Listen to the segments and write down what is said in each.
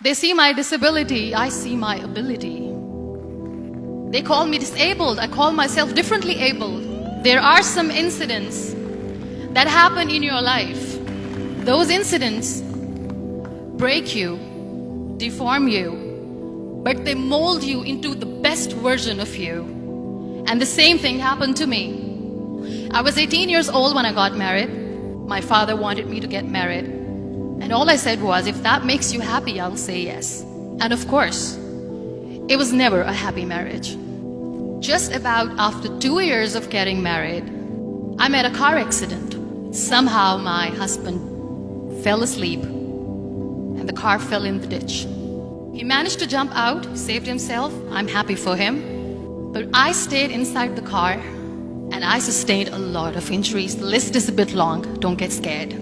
They see my disability, I see my ability. They call me disabled, I call myself differently abled. There are some incidents that happen in your life. Those incidents break you, deform you, but they mold you into the best version of you. And the same thing happened to me. I was 18 years old when I got married. My father wanted me to get married. And all I said was, if that makes you happy, I'll say yes. And of course, it was never a happy marriage. Just about after 2 years of getting married, I met a car accident. Somehow my husband fell asleep and the car fell in the ditch. He managed to jump out, saved himself. I'm happy for him. But I stayed inside the car and I sustained a lot of injuries. The list is a bit long, don't get scared.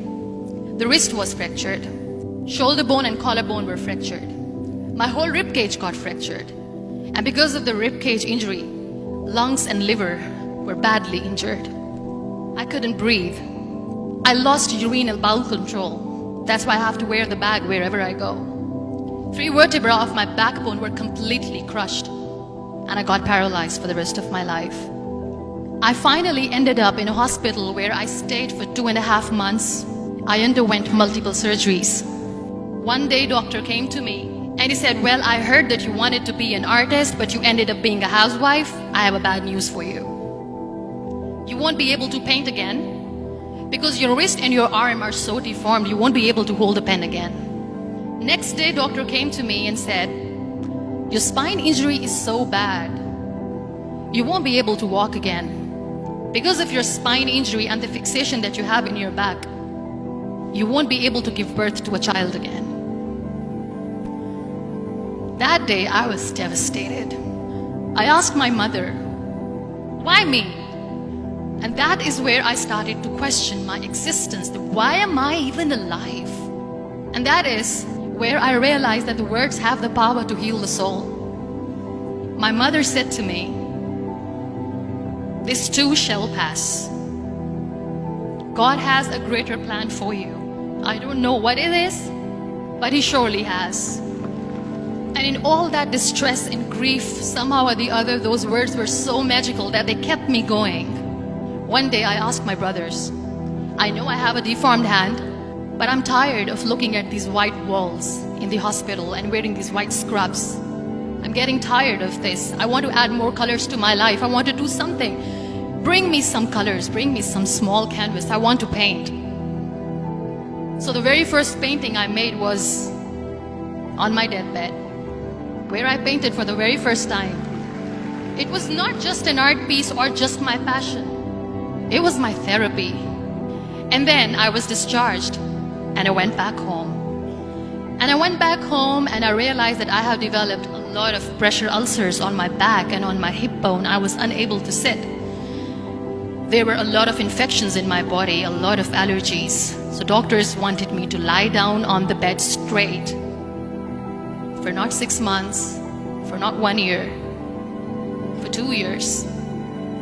The wrist was fractured. Shoulder bone and collarbone were fractured. My whole rib cage got fractured. And because of the rib cage injury, lungs and liver were badly injured. I couldn't breathe. I lost urinary bowel control. That's why I have to wear the bag wherever I go. 3 vertebrae of my backbone were completely crushed. And I got paralyzed for the rest of my life. I finally ended up in a hospital where I stayed for 2.5 months. I underwent multiple surgeries. One day, doctor came to me and he said, well, I heard that you wanted to be an artist, but you ended up being a housewife. I have a bad news for you. You won't be able to paint again because your wrist and your arm are so deformed, you won't be able to hold a pen again. Next day, doctor came to me and said, your spine injury is so bad, you won't be able to walk again. Because of your spine injury and the fixation that you have in your back, you won't be able to give birth to a child again. That day, I was devastated. I asked my mother, why me? And that is where I started to question my existence. Why am I even alive? And that is where I realized that the words have the power to heal the soul. My mother said to me, this too shall pass. God has a greater plan for you. I don't know what it is, but He surely has. And in all that distress and grief, somehow or the other, those words were so magical that they kept me going. One day I asked my brothers, I know I have a deformed hand, but I'm tired of looking at these white walls in the hospital and wearing these white scrubs. I'm getting tired of this. I want to add more colors to my life. I want to do something. Bring me some colors, bring me some small canvas. I want to paint. So the very first painting I made was on my deathbed, where I painted for the very first time. It was not just an art piece or just my passion. It was my therapy. And then I was discharged and I went back home. And I went back home and I realized that I have developed a lot of pressure ulcers on my back and on my hip bone. I was unable to sit. There were a lot of infections in my body, a lot of allergies. So doctors wanted me to lie down on the bed straight for not 6 months, for not 1 year, for 2 years.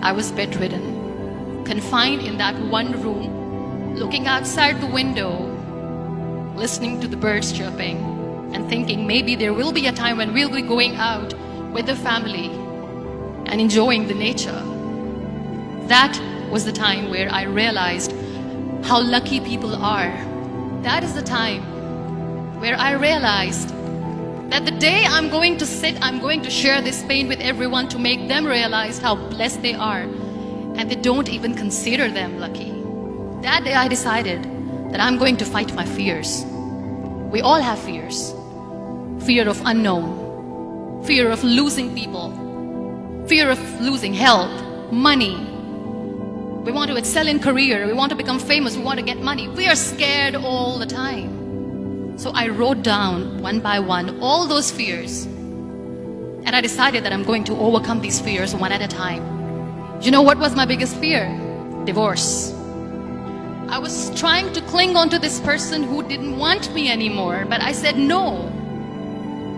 I was bedridden, confined in that one room, looking outside the window, listening to the birds chirping and thinking maybe there will be a time when we'll be going out with the family and enjoying the nature. That was the time where I realized how lucky people are. That is the time where I realized that the day I'm going to sit, I'm going to share this pain with everyone to make them realize how blessed they are, and they don't even consider them lucky. That day I decided that I'm going to fight my fears. We all have fears. Fear of unknown, fear of losing people, fear of losing health, money. We want to excel in career, we want to become famous, we want to get money. We are scared all the time. So I wrote down one by one all those fears. And I decided that I'm going to overcome these fears one at a time. You know what was my biggest fear? Divorce. I was trying to cling on to this person who didn't want me anymore, but I said no.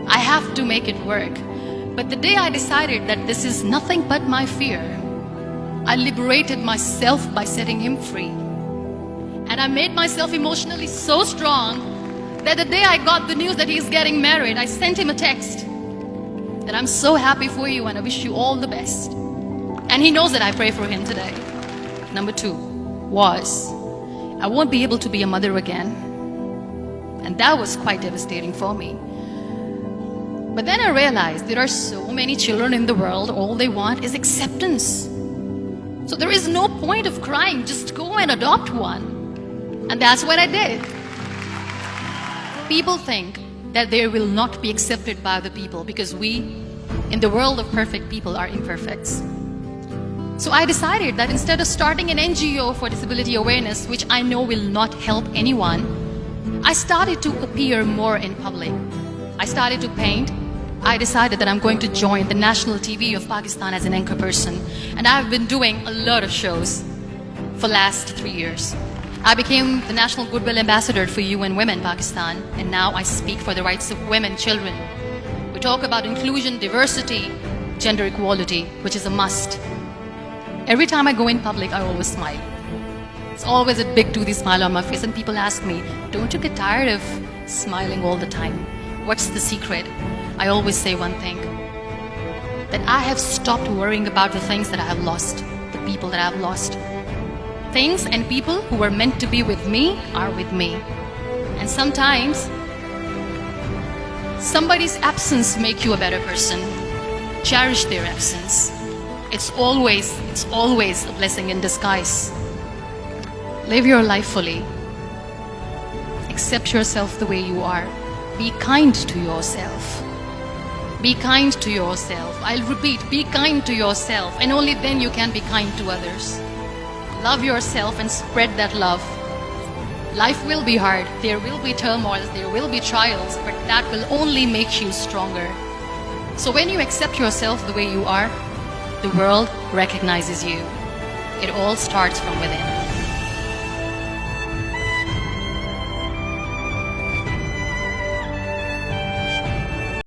I have to make it work. But the day I decided that this is nothing but my fear, I liberated myself by setting him free. And I made myself emotionally so strong that the day I got the news that he's getting married, I sent him a text that I'm so happy for you and I wish you all the best. And he knows that I pray for him today. Number 2 was, I won't be able to be a mother again. And that was quite devastating for me. But then I realized there are so many children in the world, all they want is acceptance. So there is no point of crying, just go and adopt one. And that's what I did. People think that they will not be accepted by the people because we, in the world of perfect people, are imperfects. So I decided that instead of starting an NGO for disability awareness, which I know will not help anyone, I started to appear more in public. I started to paint. I decided that I'm going to join the national TV of Pakistan as an anchor person. And I've been doing a lot of shows for the last 3 years. I became the National Goodwill Ambassador for UN Women Pakistan, and now I speak for the rights of women, children. We talk about inclusion, diversity, gender equality, which is a must. Every time I go in public, I always smile. It's always a big toothy smile on my face, and people ask me, don't you get tired of smiling all the time? What's the secret? I always say one thing, that I have stopped worrying about the things that I have lost, the people that I have lost. Things and people who were meant to be with me are with me. And sometimes, somebody's absence makes you a better person. Cherish their absence. It's always a blessing in disguise. Live your life fully. Accept yourself the way you are. Be kind to yourself. Be kind to yourself. I'll repeat, be kind to yourself, and only then you can be kind to others. Love yourself and spread that love. Life will be hard. There will be turmoils, there will be trials, but that will only make you stronger. So when you accept yourself the way you are, the world recognizes you. It all starts from within.